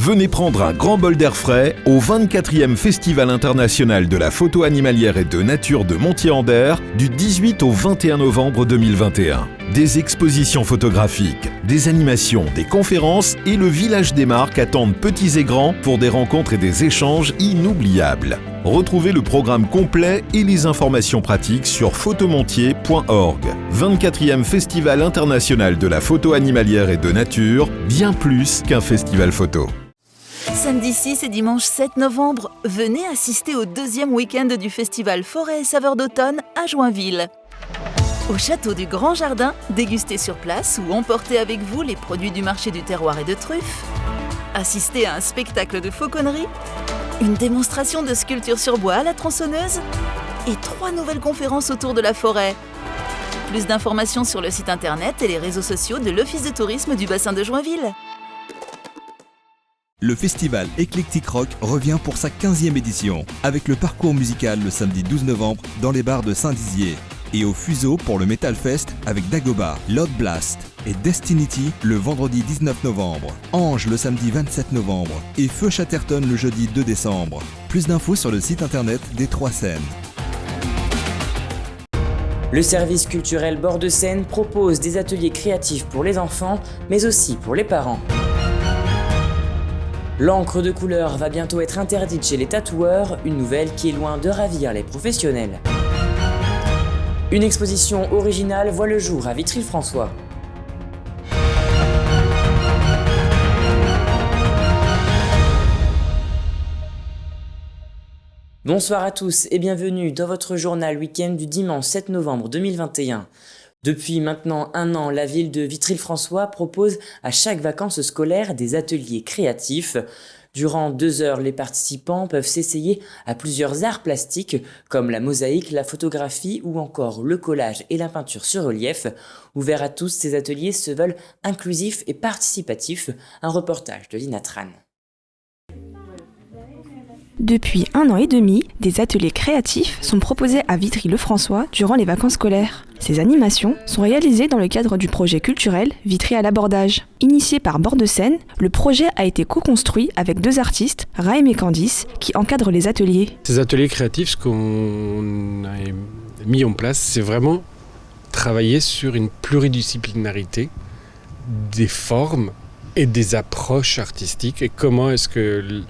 Venez prendre un grand bol d'air frais au 24e Festival international de la photo animalière et de nature de Montier-en-Der du 18 au 21 novembre 2021. Des expositions photographiques, des animations, des conférences et le village des marques attendent petits et grands pour des rencontres et des échanges inoubliables. Retrouvez le programme complet et les informations pratiques sur photomontier.org. 24e Festival international de la photo animalière et de nature, bien plus qu'un festival photo. Samedi 6 et dimanche 7 novembre, venez assister au 2e week-end du festival Forêt et Saveurs d'automne à Joinville. Au château du Grand Jardin, dégustez sur place ou emportez avec vous les produits du marché du terroir et de truffes. Assistez à un spectacle de fauconnerie, une démonstration de sculpture sur bois à la tronçonneuse et 3 nouvelles conférences autour de la forêt. Plus d'informations sur le site internet et les réseaux sociaux de l'Office de tourisme du bassin de Joinville. Le festival Eclectic Rock revient pour sa 15e édition, avec le parcours musical le samedi 12 novembre dans les bars de Saint-Dizier. Et au Fuseau pour le Metal Fest avec Dagoba, Loud Blast et Destinity le vendredi 19 novembre, Ange le samedi 27 novembre et Feu Chatterton le jeudi 2 décembre. Plus d'infos sur le site internet des 3 scènes. Le service culturel Bord de Seine propose des ateliers créatifs pour les enfants, mais aussi pour les parents. L'encre de couleur va bientôt être interdite chez les tatoueurs, une nouvelle qui est loin de ravir les professionnels. Une exposition originale voit le jour à Vitry-le-François. Bonsoir à tous et bienvenue dans votre journal week-end du dimanche 7 novembre 2021. Depuis maintenant 1 an, la ville de Vitry-le-François propose à chaque vacances scolaire des ateliers créatifs. Durant 2 heures, les participants peuvent s'essayer à plusieurs arts plastiques comme la mosaïque, la photographie ou encore le collage et la peinture sur relief. Ouverts à tous, ces ateliers se veulent inclusifs et participatifs. Un reportage de Lina Tran. Depuis 1 an et demi, des ateliers créatifs sont proposés à Vitry-le-François durant les vacances scolaires. Ces animations sont réalisées dans le cadre du projet culturel Vitry à l'abordage. Initié par Bord de Seine, le projet a été co-construit avec 2 artistes, Raïm et Candice, qui encadrent les ateliers. Ces ateliers créatifs, ce qu'on a mis en place, c'est vraiment travailler sur une pluridisciplinarité des formes et des approches artistiques et comment est-ce que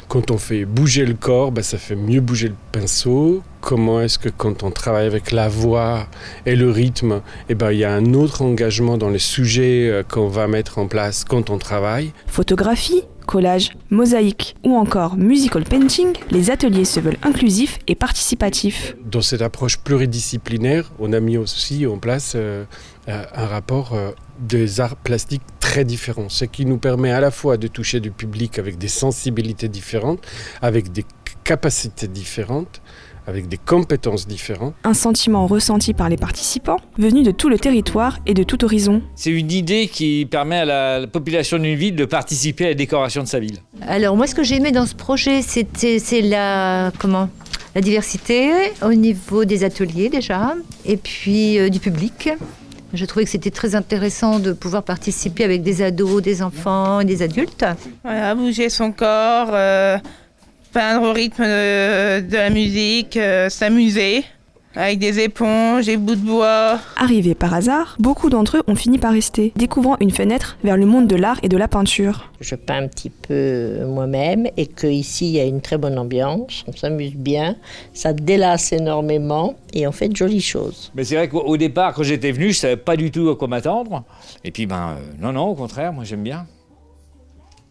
quand on fait bouger le corps, ça fait mieux bouger le pinceau. Comment est-ce que quand on travaille avec la voix et le rythme, il y a un autre engagement dans les sujets qu'on va mettre en place quand on travaille. Photographie, collage, mosaïque ou encore musical painting, les ateliers se veulent inclusifs et participatifs. Dans cette approche pluridisciplinaire, on a mis aussi en place un rapport des arts plastiques très différents, ce qui nous permet à la fois de toucher du public avec des sensibilités différentes, avec des capacités différentes, avec des compétences différentes. Un sentiment ressenti par les participants, venus de tout le territoire et de tout horizon. C'est une idée qui permet à la population d'une ville de participer à la décoration de sa ville. Alors moi, ce que j'ai aimé dans ce projet, c'est la diversité au niveau des ateliers déjà, et puis du public. Je trouvais que c'était très intéressant de pouvoir participer avec des ados, des enfants et des adultes. Voilà, bouger son corps, peindre au rythme de la musique, s'amuser avec des éponges, des bouts de bois. Arrivés par hasard, beaucoup d'entre eux ont fini par rester, découvrant une fenêtre vers le monde de l'art et de la peinture. Je peins un petit peu moi-même et qu'ici il y a une très bonne ambiance, on s'amuse bien, ça délasse énormément et on fait de jolies choses. Mais c'est vrai qu'au départ, quand j'étais venu, je ne savais pas du tout à quoi m'attendre. Et puis non, au contraire, moi j'aime bien.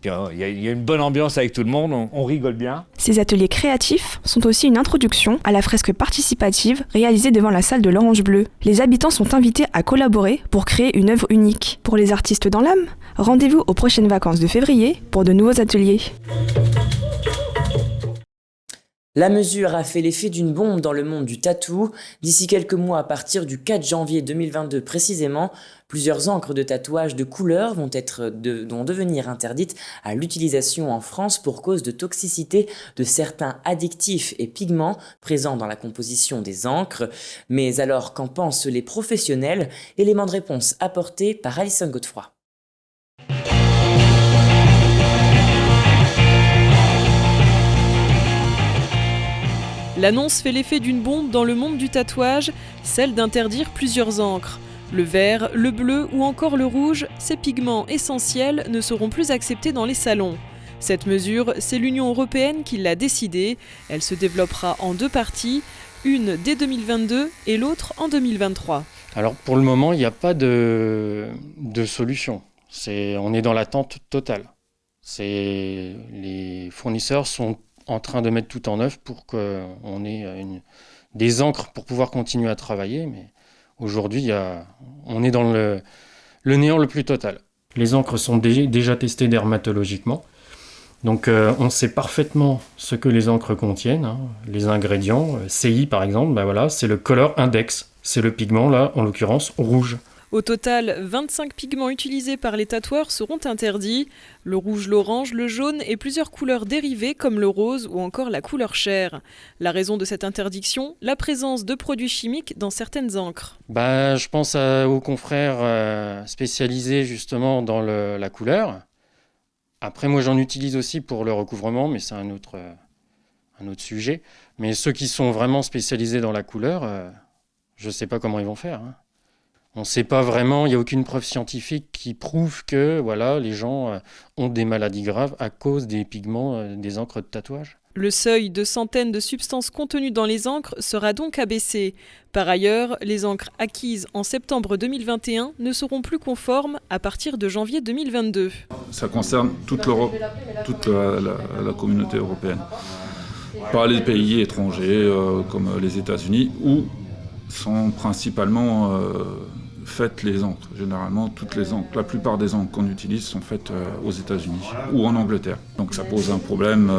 Il y a une bonne ambiance avec tout le monde, on rigole bien. Ces ateliers créatifs sont aussi une introduction à la fresque participative réalisée devant la salle de l'Orange Bleu. Les habitants sont invités à collaborer pour créer une œuvre unique. Pour les artistes dans l'âme, rendez-vous aux prochaines vacances de février pour de nouveaux ateliers. La mesure a fait l'effet d'une bombe dans le monde du tatou. D'ici quelques mois, à partir du 4 janvier 2022 précisément, plusieurs encres de tatouage de couleur vont devenir interdites à l'utilisation en France pour cause de toxicité de certains additifs et pigments présents dans la composition des encres. Mais alors, qu'en pensent les professionnels? Élément de réponse apporté par Alison Godefroy. L'annonce fait l'effet d'une bombe dans le monde du tatouage, celle d'interdire plusieurs encres. Le vert, le bleu ou encore le rouge, ces pigments essentiels ne seront plus acceptés dans les salons. Cette mesure, c'est l'Union européenne qui l'a décidée. Elle se développera en 2 parties, une dès 2022 et l'autre en 2023. Alors pour le moment, il n'y a pas de solution. On est dans l'attente totale. Les fournisseurs sont en train de mettre tout en œuvre pour qu'on ait des encres pour pouvoir continuer à travailler. Mais aujourd'hui, on est dans le néant le plus total. Les encres sont déjà testées dermatologiquement. Donc on sait parfaitement ce que les encres contiennent, hein. Les ingrédients, CI par exemple, c'est le color index. C'est le pigment, là, en l'occurrence, rouge. Au total, 25 pigments utilisés par les tatoueurs seront interdits. Le rouge, l'orange, le jaune et plusieurs couleurs dérivées comme le rose ou encore la couleur chair. La raison de cette interdiction, la présence de produits chimiques dans certaines encres. Je pense aux confrères spécialisés justement dans la couleur. Après, moi, j'en utilise aussi pour le recouvrement, mais c'est un autre sujet. Mais ceux qui sont vraiment spécialisés dans la couleur, je ne sais pas comment ils vont faire, hein. On ne sait pas vraiment, il n'y a aucune preuve scientifique qui prouve que les gens ont des maladies graves à cause des pigments des encres de tatouage. Le seuil de centaines de substances contenues dans les encres sera donc abaissé. Par ailleurs, les encres acquises en septembre 2021 ne seront plus conformes à partir de janvier 2022. Ça concerne toute l'Europe, toute la communauté européenne. Pas les pays étrangers comme les États-Unis où sont principalement faites les encres. Généralement, toutes les encres, la plupart des encres qu'on utilise sont faites aux États-Unis ou en Angleterre. Donc ça pose un problème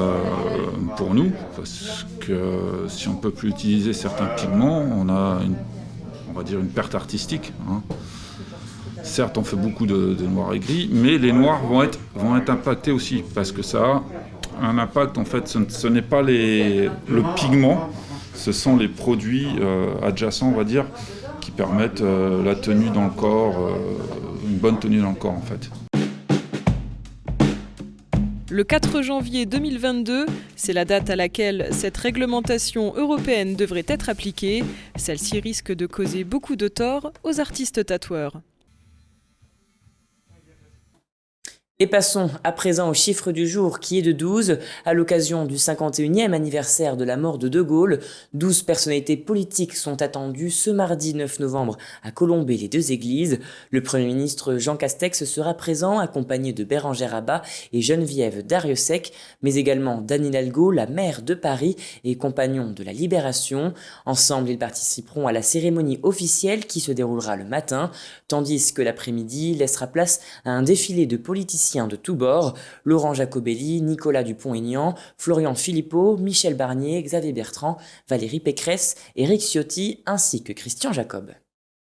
pour nous, parce que si on ne peut plus utiliser certains pigments, on a une perte artistique, hein. Certes, on fait beaucoup de noirs et gris, mais les noirs vont être impactés aussi, parce que ça a un impact, en fait, ce n'est pas le pigment, ce sont les produits adjacents, on va dire, qui permettent la tenue dans le corps, une bonne tenue dans le corps en fait. Le 4 janvier 2022, c'est la date à laquelle cette réglementation européenne devrait être appliquée. Celle-ci risque de causer beaucoup de tort aux artistes tatoueurs. Et passons à présent au chiffre du jour qui est de 12. À l'occasion du 51e anniversaire de la mort de De Gaulle, 12 personnalités politiques sont attendues ce mardi 9 novembre à Colombey-les-Deux-Églises. Le Premier ministre Jean Castex sera présent, accompagné de Bérengère Abba et Geneviève Darrieussecq, mais également d'Anne Hidalgo, la maire de Paris et compagnon de la Libération. Ensemble, ils participeront à la cérémonie officielle qui se déroulera le matin, tandis que l'après-midi laissera place à un défilé de politiciens de tous bords, Laurent Jacobelli, Nicolas Dupont-Aignan, Florian Philippot, Michel Barnier, Xavier Bertrand, Valérie Pécresse, Éric Ciotti ainsi que Christian Jacob.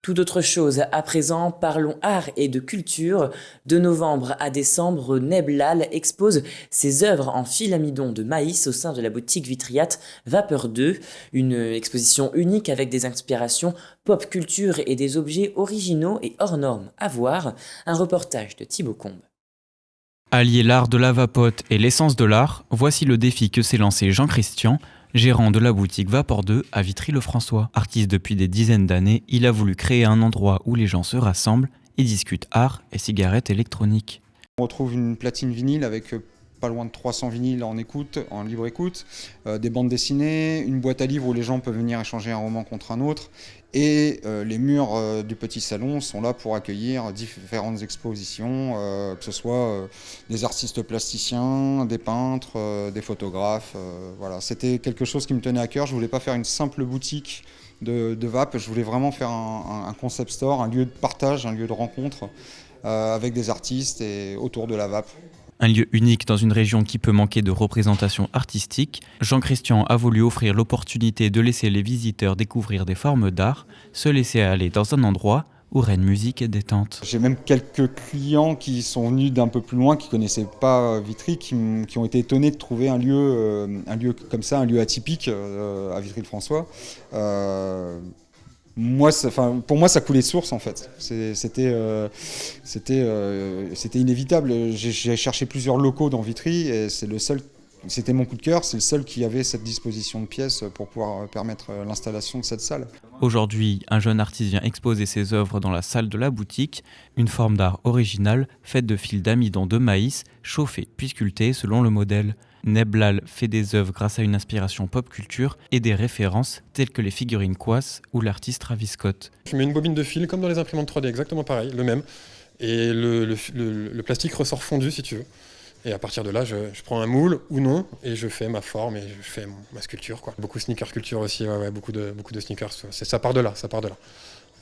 Tout autre chose, à présent, parlons art et de culture. De novembre à décembre, Neb Lal expose ses œuvres en fil amidon de maïs au sein de la boutique Vitriate Vapeur 2, une exposition unique avec des inspirations pop culture et des objets originaux et hors normes à voir. Un reportage de Thibaut Combe. Allier l'art de la vapote et l'essence de l'art, voici le défi que s'est lancé Jean-Christian, gérant de la boutique Vapeur 2 à Vitry-le-François. Artiste depuis des dizaines d'années, il a voulu créer un endroit où les gens se rassemblent et discutent art et cigarettes électroniques. On retrouve une platine vinyle avec pas loin de 300 vinyles en libre écoute, des bandes dessinées, une boîte à livres où les gens peuvent venir échanger un roman contre un autre, et les murs du petit salon sont là pour accueillir différentes expositions, que ce soit des artistes plasticiens, des peintres, des photographes. Voilà. C'était quelque chose qui me tenait à cœur. Je ne voulais pas faire une simple boutique de vape, je voulais vraiment faire un concept store, un lieu de partage, un lieu de rencontre avec des artistes et autour de la vape. Un lieu unique dans une région qui peut manquer de représentation artistique, Jean-Christian a voulu offrir l'opportunité de laisser les visiteurs découvrir des formes d'art, se laisser aller dans un endroit où règne musique et détente. J'ai même quelques clients qui sont venus d'un peu plus loin, qui ne connaissaient pas Vitry, qui ont été étonnés de trouver un lieu comme ça, un lieu atypique à Vitry-le-François. Pour moi, ça coulait de source en fait. C'était inévitable. J'ai cherché plusieurs locaux dans Vitry et c'est le seul C'était mon coup de cœur, c'est le seul qui avait cette disposition de pièces pour pouvoir permettre l'installation de cette salle. Aujourd'hui, un jeune artiste vient exposer ses œuvres dans la salle de la boutique, une forme d'art originale faite de fils d'amidon de maïs, chauffés puis sculptés selon le modèle. Neblal fait des œuvres grâce à une inspiration pop culture et des références telles que les figurines Quas ou l'artiste Travis Scott. Je mets une bobine de fil comme dans les imprimantes 3D, exactement pareil, le même. Et le plastique ressort fondu si tu veux. Et à partir de là, je prends un moule ou non et je fais ma forme et je fais ma sculpture, quoi. Beaucoup de sneaker culture aussi, beaucoup de sneakers. Ça part de là.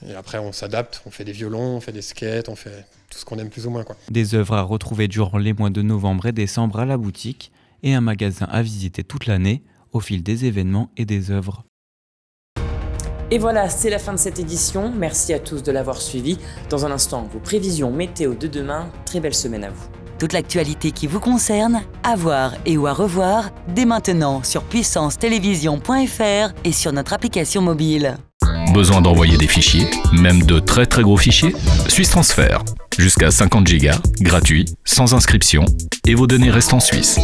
Et après, on s'adapte, on fait des violons, on fait des skates, on fait tout ce qu'on aime plus ou moins, quoi. Des œuvres à retrouver durant les mois de novembre et décembre à la boutique et un magasin à visiter toute l'année au fil des événements et des œuvres. Et voilà, c'est la fin de cette édition. Merci à tous de l'avoir suivi. Dans un instant, vos prévisions météo de demain. Très belle semaine à vous. Toute l'actualité qui vous concerne, à voir et ou à revoir, dès maintenant sur puissancetélévision.fr et sur notre application mobile. Besoin d'envoyer des fichiers, même de très très gros fichiers? Suisse Transfert. Jusqu'à 50 Go, gratuit, sans inscription, et vos données restent en Suisse.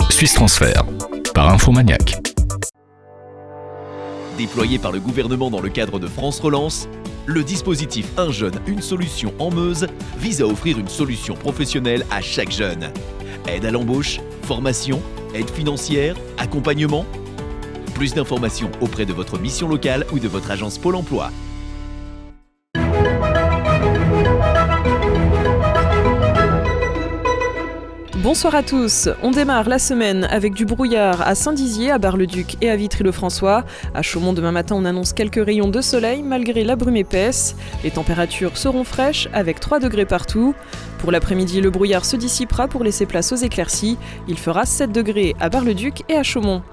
Suisse Transfert, par Infomaniac. Déployé par le gouvernement dans le cadre de France Relance, le dispositif Un jeune, une solution en Meuse vise à offrir une solution professionnelle à chaque jeune. Aide à l'embauche, formation, aide financière, accompagnement. Plus d'informations auprès de votre mission locale ou de votre agence Pôle emploi. Bonsoir à tous, on démarre la semaine avec du brouillard à Saint-Dizier, à Bar-le-Duc et à Vitry-le-François. À Chaumont demain matin on annonce quelques rayons de soleil malgré la brume épaisse. Les températures seront fraîches avec 3 degrés partout. Pour l'après-midi, le brouillard se dissipera pour laisser place aux éclaircies. Il fera 7 degrés à Bar-le-Duc et à Chaumont.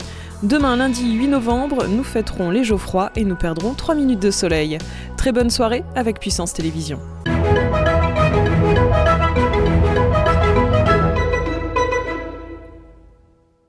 Demain lundi 8 novembre, nous fêterons les Geoffroy et nous perdrons 3 minutes de soleil. Très bonne soirée avec Puissance Télévision.